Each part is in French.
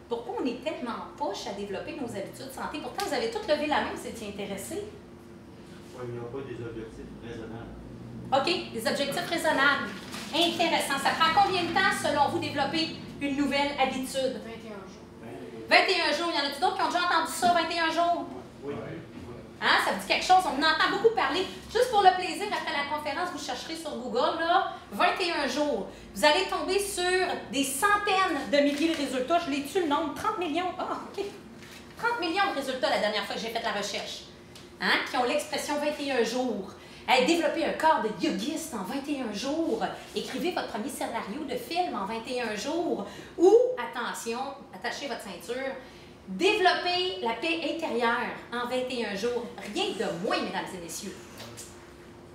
pourquoi on est tellement poche à développer nos habitudes de santé? Pourtant, vous avez toutes levé la main, vous étiez intéressés. Oui, il n'y a pas des objectifs raisonnables. OK, des objectifs raisonnables. Intéressant. Ça prend combien de temps, selon vous, développer une nouvelle habitude? 21 jours. 21 jours. Il y en a-t-il d'autres qui ont déjà entendu ça, 21 jours? Oui. Hein, ça vous dit quelque chose? On en entend beaucoup parler. Juste pour le plaisir, après la conférence, vous chercherez sur Google, là, 21 jours. Vous allez tomber sur des centaines de milliers de résultats. Je l'ai tué le nombre, 30 millions. Ah, OK. 30 millions de résultats la dernière fois que j'ai fait la recherche. Hein, qui ont l'expression 21 jours. Développer un corps de yogiste en 21 jours. Écrivez votre premier scénario de film en 21 jours. Ou, attention, attachez votre ceinture, développer la paix intérieure en 21 jours. Rien de moins, mesdames et messieurs.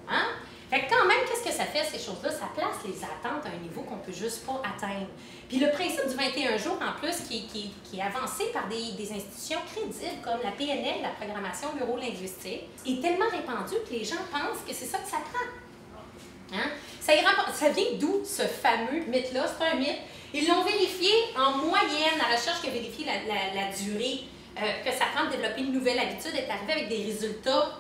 Hein? Fait que quand même, qu'est-ce que ça fait, ces choses-là? Ça place les attentes à un niveau qu'on ne peut juste pas atteindre. Puis le principe du 21 jours, en plus, qui est avancé par des institutions crédibles comme la PNL, la Programmation Neuro-Linguistique, est tellement répandu que les gens pensent que c'est ça que ça prend. Hein? Ça vient d'où, ce fameux mythe-là? C'est un mythe. Ils l'ont vérifié en moyenne, la recherche qui a vérifié la durée que ça prend de développer une nouvelle habitude est arrivée avec des résultats,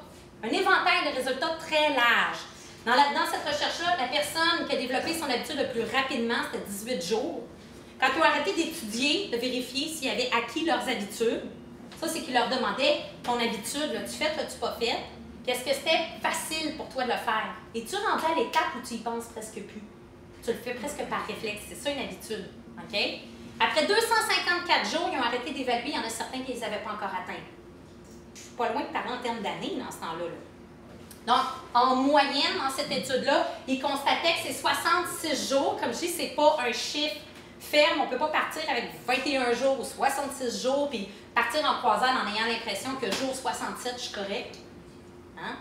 un éventail de résultats très large. Dans cette recherche-là, la personne qui a développé son habitude le plus rapidement, c'était 18 jours. Quand ils ont arrêté d'étudier, de vérifier s'ils avaient acquis leurs habitudes, ça, c'est qu'ils leur demandaient ton habitude, l'as-tu faite, l'as-tu pas faite? Puis est-ce que c'était facile pour toi de le faire? Es-tu rendu à l'étape où tu y penses presque plus? Tu le fais presque par réflexe, c'est ça une habitude. OK? Après 254 jours, ils ont arrêté d'évaluer, il y en a certains qui ne les avaient pas encore atteints. Je suis pas loin de parler en termes d'années dans ce temps-là. Donc, en moyenne, dans cette étude-là, ils constataient que c'est 66 jours. Comme je dis, ce n'est pas un chiffre ferme. On ne peut pas partir avec 21 jours ou 66 jours puis partir en croisade en ayant l'impression que jour 67, je suis correct. Hein?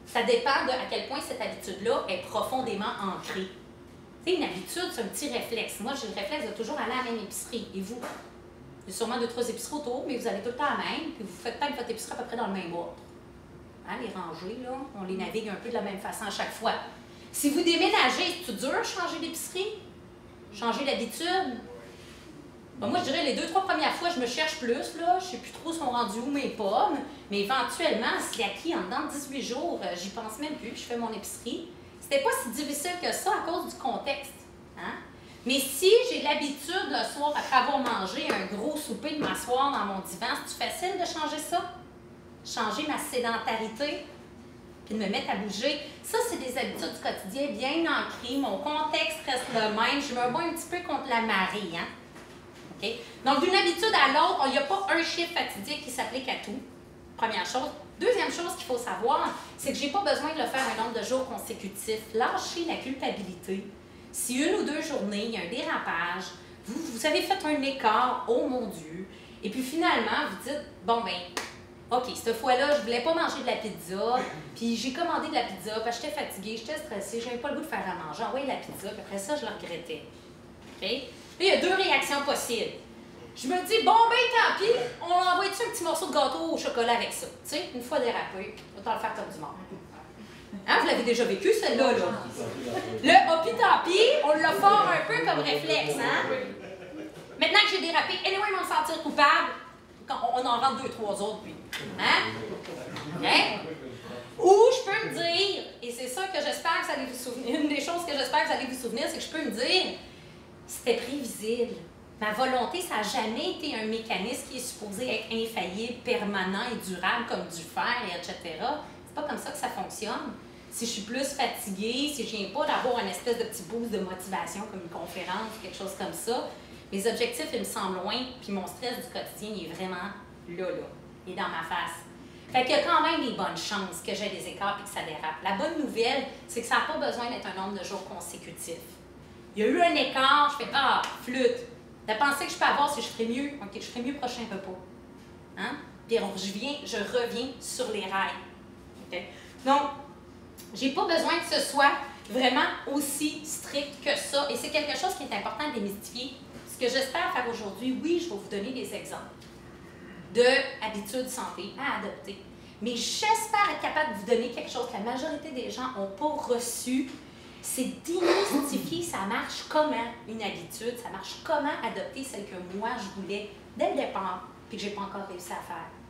Ça dépend de à quel point cette habitude-là est profondément ancrée. Tu sais, une habitude, c'est un petit réflexe. Moi, j'ai le réflexe de toujours aller à la même épicerie. Et vous? Il y a sûrement 2-3 épiceries autour, mais vous allez tout le temps à la même, puis vous faites peut-être votre épicerie à peu près dans le même ordre. Hein, les rangées, là, on les navigue un peu de la même façon à chaque fois. Si vous déménagez, c'est-tu dur changer d'épicerie? Changer d'habitude? Ben, moi, je dirais les 2-3 premières fois, je me cherche plus, là. Je ne sais plus trop sont rendus où mes pommes, mais éventuellement, si l'acquis en dedans de 18 jours, j'y pense même plus, je fais mon épicerie. C'était pas si difficile que ça à cause du contexte. Hein? Mais si j'ai l'habitude le soir, après avoir mangé un gros souper, de m'asseoir dans mon divan, c'est-tu facile de changer ça? Changer ma sédentarité, puis de me mettre à bouger. Ça, c'est des habitudes du quotidien bien ancrées. Mon contexte reste le même. Je me bats un petit peu contre la marée. Hein? Okay? Donc, d'une habitude à l'autre, il n'y a pas un chiffre fatidique qui s'applique à tout. Première chose. Deuxième chose qu'il faut savoir, c'est que je n'ai pas besoin de le faire un nombre de jours consécutifs. Lâchez la culpabilité. Si une ou deux journées, il y a un dérapage, vous avez fait un écart, oh mon Dieu, et puis finalement, vous dites, bon ben, OK, cette fois-là, je voulais pas manger de la pizza, puis j'ai commandé de la pizza, parce que j'étais fatiguée, j'étais stressée, j'avais pas le goût de faire à manger, envoyé la pizza, puis après ça, je le regrettais. OK? Là, il y a deux réactions possibles. Je me dis, bon, ben tant pis, on envoie-tu un petit morceau de gâteau au chocolat avec ça? Tu sais, une fois dérapé, autant le faire comme du monde. Hein, vous l'avez déjà vécu, celle-là, là? Le « oh, pis tant pis », on l'a fort un peu comme réflexe, hein? Maintenant que j'ai dérapé, anyway, ils vont me sentir coupable. On en rentre 2-3 autres, puis. Hein? Okay? Ou je peux me dire, et c'est ça que j'espère que vous allez vous souvenir, une des choses que j'espère que vous allez vous souvenir, c'est que je peux me dire, c'était prévisible. Ma volonté, ça n'a jamais été un mécanisme qui est supposé être infaillible, permanent et durable, comme du fer, etc. C'est pas comme ça que ça fonctionne. Si je suis plus fatiguée, si je viens pas d'avoir un espèce de petit boost de motivation, comme une conférence, quelque chose comme ça, mes objectifs, ils me semblent loin, puis mon stress du quotidien, il est vraiment là, il est dans ma face. Fait qu'il y a quand même des bonnes chances que j'ai des écarts et que ça dérape. La bonne nouvelle, c'est que ça n'a pas besoin d'être un nombre de jours consécutifs. Il y a eu un écart, je fais « Ah, flûte! » De penser que je peux avoir si je ferais mieux. OK, je ferais mieux prochain repas. Hein? Puis je reviens sur les rails. Okay? Donc, j'ai pas besoin que ce soit vraiment aussi strict que ça. Et c'est quelque chose qui est important de démystifier. Ce que j'espère faire aujourd'hui, oui, je vais vous donner des exemples d'habitudes santé à adopter. Mais j'espère être capable de vous donner quelque chose que la majorité des gens n'ont pas reçu c'est démystifier ça marche comment une habitude, ça marche comment adopter celle que moi je voulais dès le départ, puis que j'ai pas encore réussi à faire.